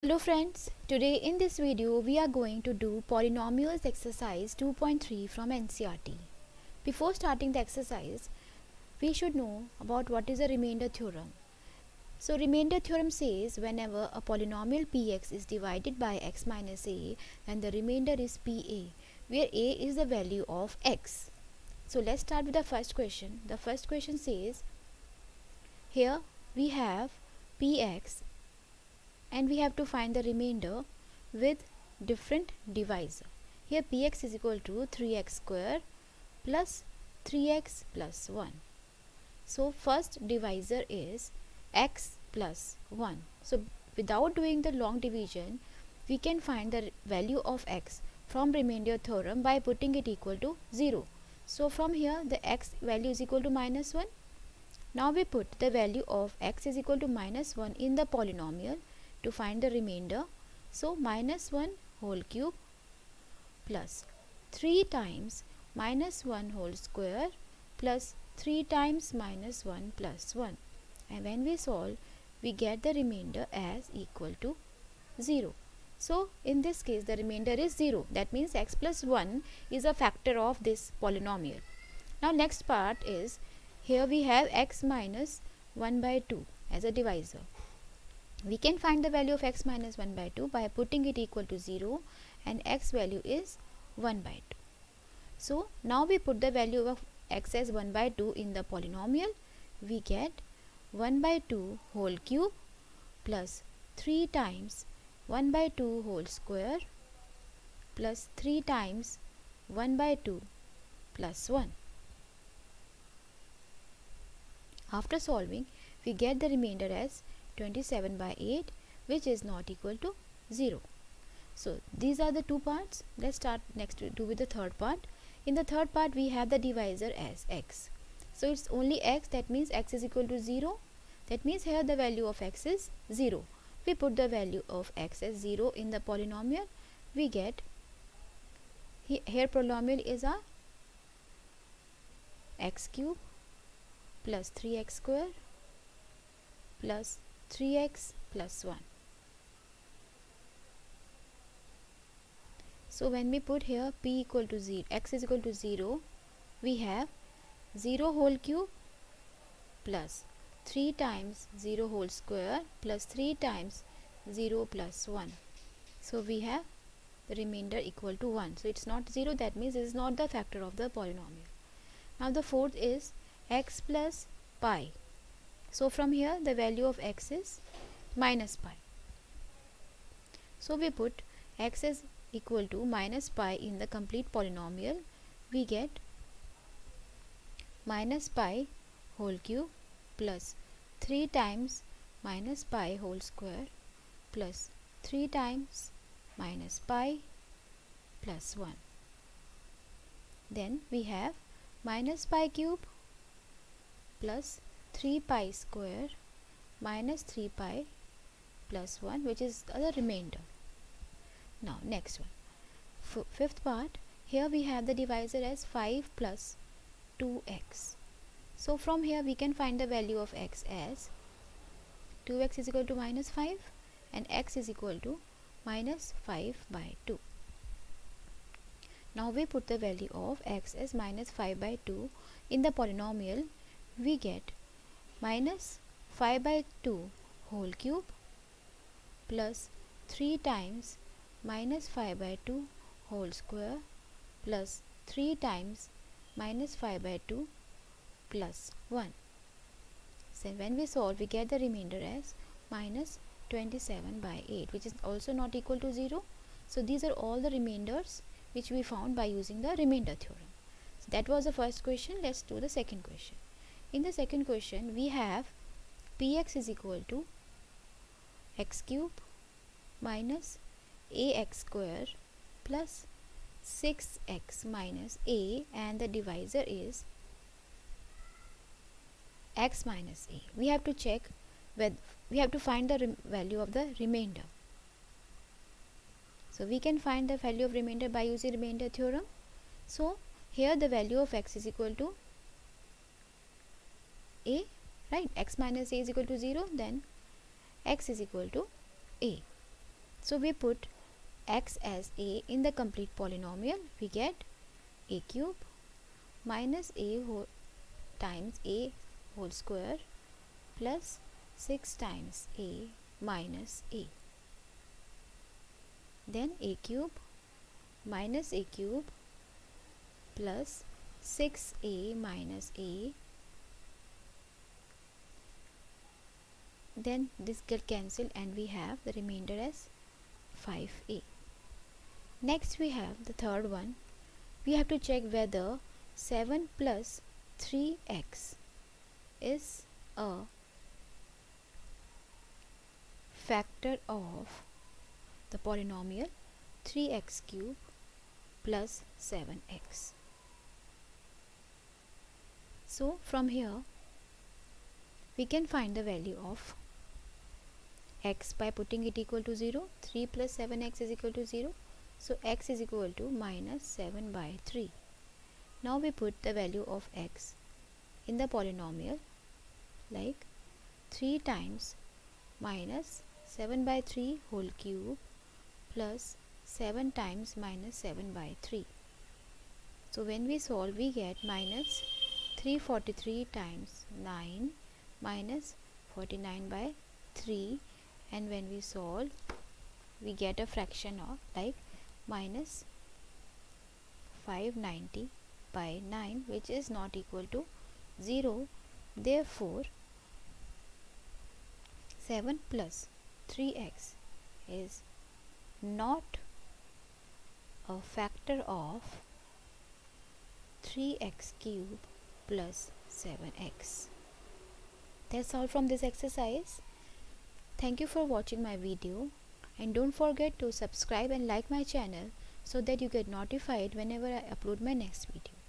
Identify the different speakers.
Speaker 1: Hello friends, today in this video we are going to do Polynomials exercise 2.3 from NCERT. Before starting the exercise, we should know about what is a remainder theorem. So remainder theorem says whenever a polynomial px is divided by x minus a, then the remainder is pa, where a is the value of x. So let's start with the first question. The first question says, here we have px and we have to find the remainder with different divisor. Here px is equal to 3x square plus 3x plus 1. So first divisor is x plus 1. So without doing the long division, we can find the value of x from remainder theorem by putting it equal to 0. So from here the x value is equal to minus 1. Now we put the value of x is equal to minus 1 in the polynomial to find the remainder. So minus 1 whole cube plus 3 times minus 1 whole square plus 3 times minus 1 plus 1, and when we solve we get the remainder as equal to 0. So in this case the remainder is 0. That means x plus 1 is a factor of this polynomial. Now next part is, here we have x minus 1 by 2 as a divisor. We can find the value of x minus 1 by 2 by putting it equal to 0, and x value is 1 by 2. So now we put the value of x as 1 by 2 in the polynomial. We get 1 by 2 whole cube plus 3 times 1 by 2 whole square plus 3 times 1 by 2 plus 1. After solving, we get the remainder as 27 by 8, which is not equal to 0. So these are the two parts. Let's start next to do with the third part. In the third part we have the divisor as x. So it's only x, that means x is equal to 0. That means here the value of x is 0. We put the value of x as 0 in the polynomial. We get, here polynomial is a x cube plus 3x square plus 3x plus 1. So when we put here p equal to 0, x is equal to 0, we have 0 whole cube plus 3 times 0 whole square plus 3 times 0 plus 1. So we have the remainder equal to 1. So it's not 0, that means it is not the factor of the polynomial. Now the fourth is x plus pi. So from here the value of x is minus pi. So we put x is equal to minus pi in the complete polynomial. We get minus pi whole cube plus 3 times minus pi whole square plus 3 times minus pi plus 1. Then we have minus pi cube plus 3 pi square minus 3 pi plus 1, which is the remainder. Now next one, fifth part. Here we have the divisor as 5 plus 2x. So from here we can find the value of x as 2x is equal to minus 5 and x is equal to minus 5 by 2. Now we put the value of x as minus 5 by 2 in the polynomial. We get minus 5 by 2 whole cube plus 3 times minus 5 by 2 whole square plus 3 times minus 5 by 2 plus 1. So when we solve, we get the remainder as minus 27 by 8, which is also not equal to 0. So these are all the remainders which we found by using the remainder theorem. So that was the first question. Let's do the second question. In the second question we have px is equal to x cube minus ax square plus 6x minus a, and the divisor is x minus a. We have to check whether we have to find the value of the remainder. So we can find the value of remainder by using remainder theorem. So here the value of x is equal to a, right? X minus a is equal to 0, then x is equal to a. So we put x as a in the complete polynomial. We get a cube minus a whole times a whole square plus 6 times a minus a. Then a cube minus a cube plus 6a minus a. Then this get cancelled and we have the remainder as 5a. Next we have the third one. We have to check whether 7 plus 3x is a factor of the polynomial 3x cube plus 7x. So from here we can find the value of x by putting it equal to 0. 3 plus 7x is equal to 0. So x is equal to minus 7 by 3. Now we put the value of x in the polynomial, like 3 times minus 7 by 3 whole cube plus 7 times minus 7 by 3. So when we solve, we get minus 343 times 9 minus 49 by 3, and when we solve we get a fraction of like minus 590 by 9, which is not equal to 0. Therefore 7 plus 3x is not a factor of 3x cube plus 7x. That's all from this exercise. Thank you for watching my video, and don't forget to subscribe and like my channel so that you get notified whenever I upload my next video.